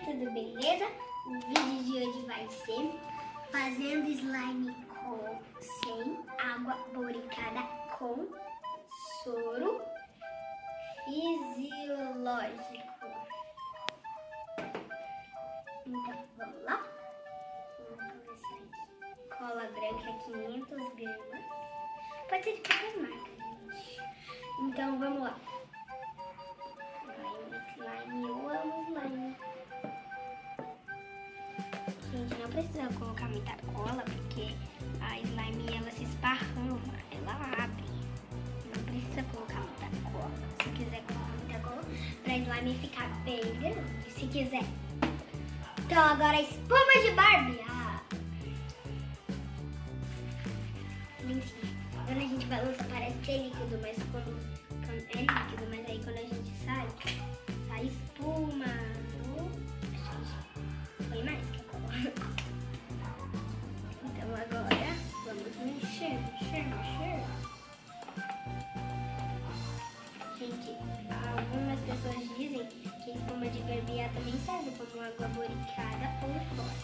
tudo beleza? O vídeo de hoje vai ser fazendo slime sem água boricada com soro fisiológico. Então, vamos lá? Vamos começar aqui. Cola branca 500 gramas. Pode ser de qualquer marca, gente. Então, vamos lá. Slime, eu amo slime. Gente, não precisa colocar muita cola, porque a slime ela se esparrama, ela abre. Não precisa colocar muita cola. Se quiser colocar muita cola, pra slime ficar bem grande, se quiser. Então agora a espuma de Barbie. Mentira. Quando a gente balança parece que é líquido, mas quando é líquido, mas aí quando a gente sai espuma. Foi mais que a cola. Então agora vamos mexer. Gente, algumas pessoas dizem que a espuma de Barbie também serve como água boricada ou fora.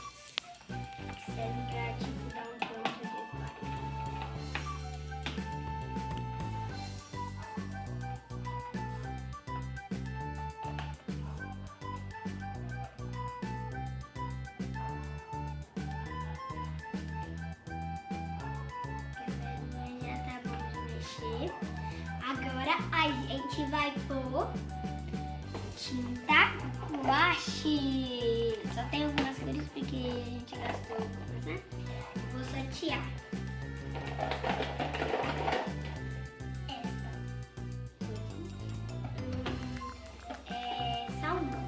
Que serve pra tipo dar um ponto de slime. Agora a gente vai pôr tinta guache. Só tem algumas cores porque a gente gastou algumas, né? Vou sortear. Essa. É salmão.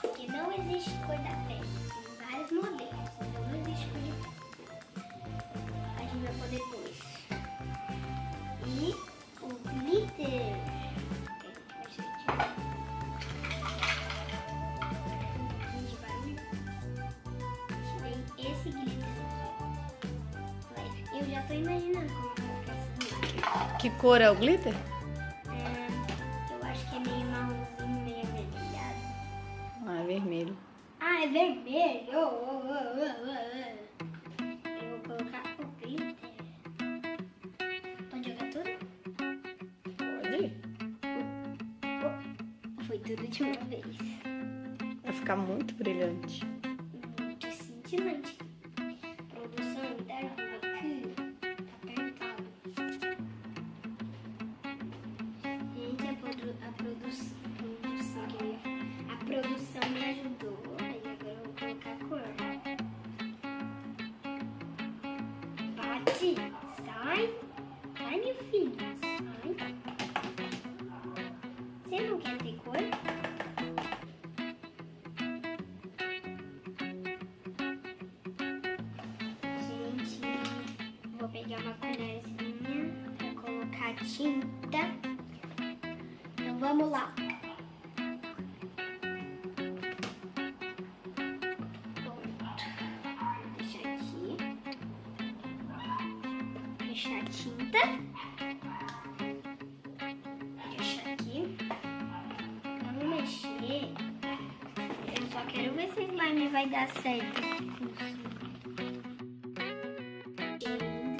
Porque não existe cor da pele. Tem vários modelos. Então não existe cor de pele. A gente vai pôr depois. E o glitter. A gente vai esse glitter aqui. Eu já tô imaginando como vai ficar esse glitter. Que cor é o glitter? Eu acho que é meio marronzinho, meio avermelhado. Ah, é vermelho. Ah, é vermelho! Eu vou colocar o glitter. Pode jogar tudo? Pode. Foi tudo de uma vez. Vai ficar muito brilhante. Muito cintilante. Produção da rua aqui. Apertado. Gente, a produção me ajudou. Aí agora eu vou colocar a cor. Bate. Sai. Sai, meu filho. Sai. Você não quer ter cor? Gente, vou pegar uma colherzinha pra colocar tinta. Então vamos lá. Pronto. Vou deixar aqui. Fechar a tinta. Deixar aqui. Vamos mexer. Eu só quero ver se o slime vai dar certo.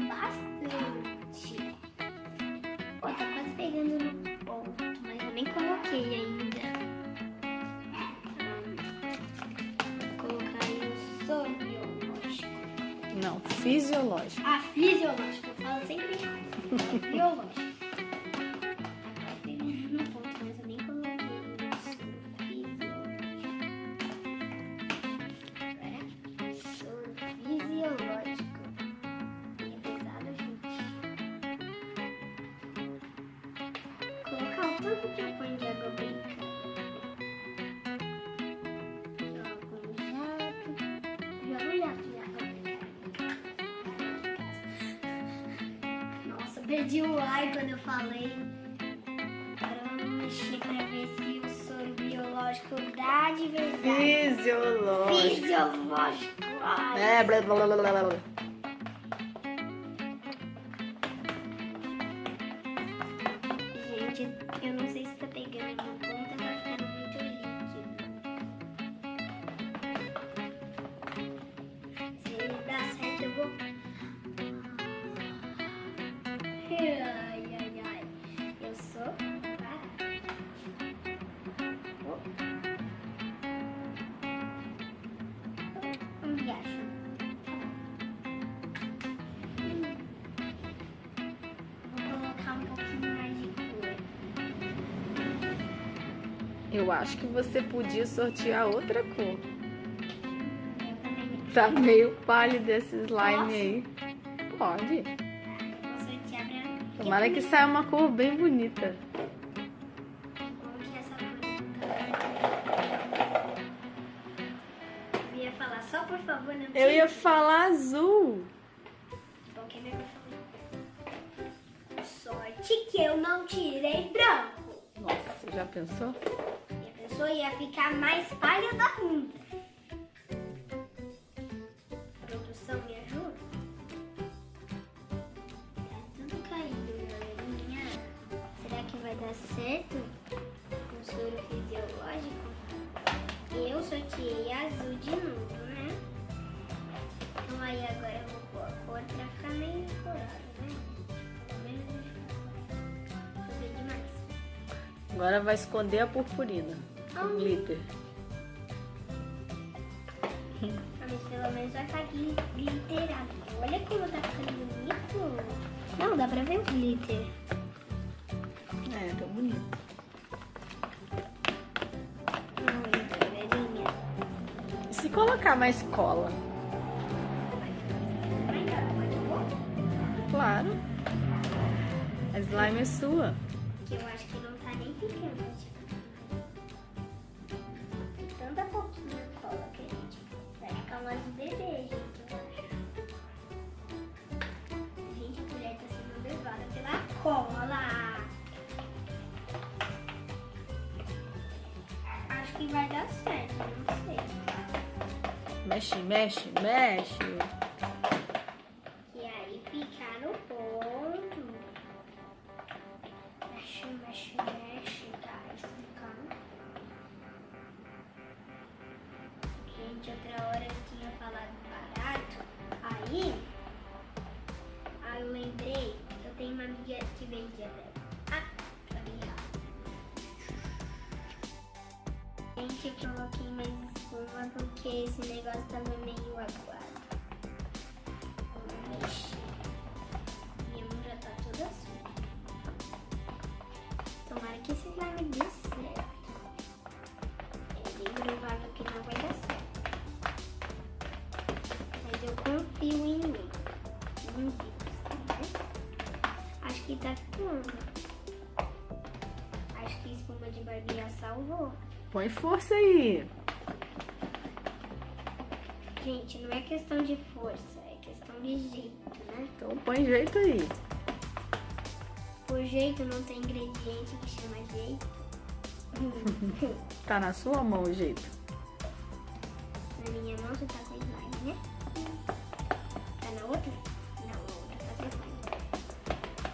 Bastante. Ó, tá quase pegando no ponto, mas eu nem coloquei ainda. Vou colocar aí o soro biológico. Não, fisiológico. Ah, fisiológico. Eu falo sempre biológico. No ponto, mas eu nem coloquei o soro fisiológico. Agora, soro fisiológico. É pesado, gente. Colocar o tanto que eu ponho de água brincando. Jogo um jato. Jogo um jato de água brincando. Nossa, perdi o ar quando eu falei. Agora vamos mexer pra ver se o soro biológico dá de verdade. Fisiológico. Fisiológico. Ai. É, blá, blá, blá, blá, blá. Gente, eu não sei se tá pegando no ponto, tá ficando muito líquido. Eu acho que você podia sortear outra cor. Eu também Tá meio pálido esse slime Posso? aí. Pode. vou sortear branco. Tomara que saia uma cor bem bonita. Como que é essa cor? Eu ia falar só por favor, não Eu ia falar azul. Qualquer negócio. Sorte que eu não tirei branco. Nossa, já pensou? E a pessoa ia ficar mais pálida ainda. Produção, me ajuda? Tá tudo caindo, galerinha. Será que vai dar certo com o soro fisiológico? Eu sorteei azul de novo, né? Então aí agora eu vou pôr a cor pra ficar meio colorado, né? Pelo menos fazer demais. Agora vai esconder a purpurina. O glitter. Mas pelo menos vai ficar glitterado. Olha como tá ficando bonito. Não, dá pra ver o glitter. É, tá bonito. Muito, velhinha. E se colocar mais cola? Claro. A slime é sua. Que eu acho que não tá nem ficando. Tanta pouquinha cola que a gente vai ficar umas bebês, gente, eu acho. Gente, a colher tá sendo levada pela cola. Acho que vai dar certo, não sei. Mexe, mexe, mexe. E aí fica no ponto. Mexe, mexe, mexe, tá explicando. Gente, outra hora eu tinha falado barato. Aí eu lembrei, eu tenho uma amiga que vendia dela. Sabia? Gente, eu coloquei mais espuma porque esse negócio tava meio aguado. Vamos mexer. Minha mão já tá toda suja. Tomara que esse slime dê certo. É bem provável que não vai dar certo. Mas eu confio em mim. Em Deus, né? Acho que tá ficando. Acho que a espuma de barbear salvou. Põe força aí. Gente, não é questão de força, é questão de jeito, né? Então põe jeito aí. Por jeito não tem ingrediente que chama jeito. Tá na sua mão o jeito. Na minha mão você tá com slime, né? Tá na outra? Não, a outra tá com slime.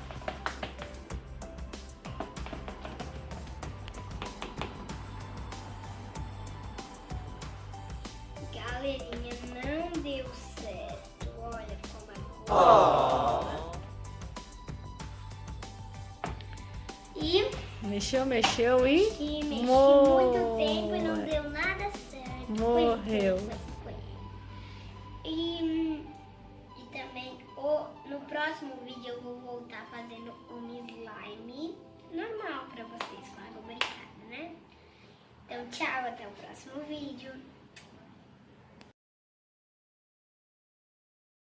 Galerinha, não deu certo. Olha como agora. E Mexeu, mexeu e que mexi Morreu. muito tempo e não deu nada certo. Morreu. E também no próximo vídeo eu vou voltar fazendo um slime normal pra vocês, com água brincada, né? Então tchau, até o próximo vídeo.